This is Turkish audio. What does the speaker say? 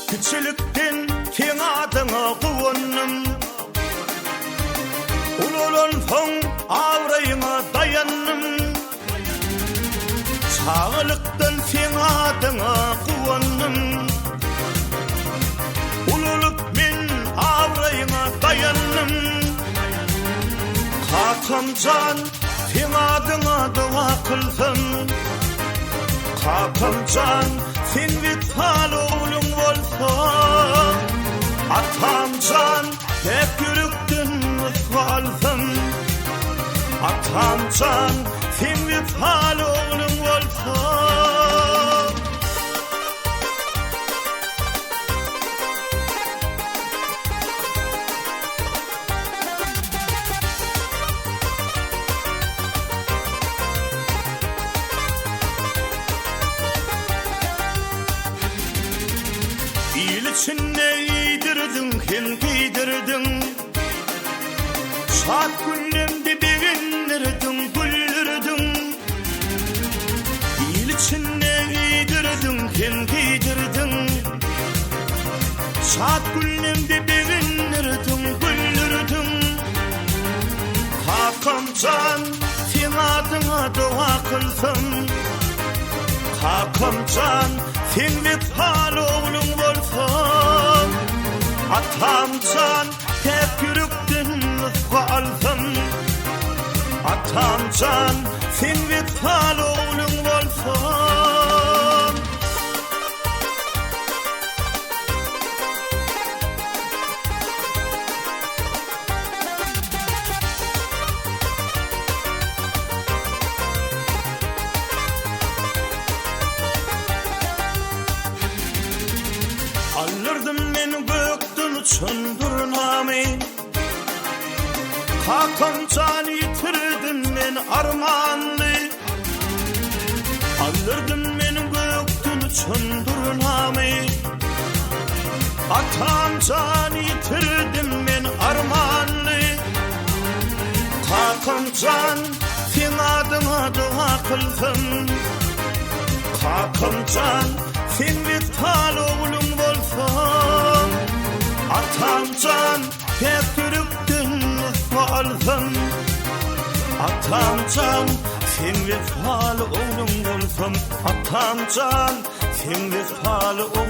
Küçülükten ken adına kuvannım, ululan son avrayına dayandım. Sağlıktan sen adına kuvannım, ululuk men avrayına dayandım. Kakamcan sen adına dua kılsın, Kakamcan sen vital oğlum olsa, Atamcan hep yürüktün ısvalsın. Atamcan sen vital oğlum olsa. İl içinde yedirdin, hen giydirdin. Şad günlemde beğenirdin, güldürdün. İl içinde yedirdin, hen giydirdin. Şad günlemde beğenirdin, güldürdün. Kakamcan sen adına dua kılsın. Kakamcan sen vital oğlum olsan. Atamcan hep yürüktün ısvalsın. Atamcan sen vital oğlum olsan. Alırdım men göktün çöndürnami, Kakamcan yitirdim men armanlı. Alırdım men göktün çöndürnami, Atamcan yitirdim men armanlı. Kakamcan sen adıma dua kılsın. Kakamcan sen vital oğlum olsan. Atamcan hep yürüktün ısvalsın. Atamcan sen vital oğlum olsan. Atamcan sen vital oğlum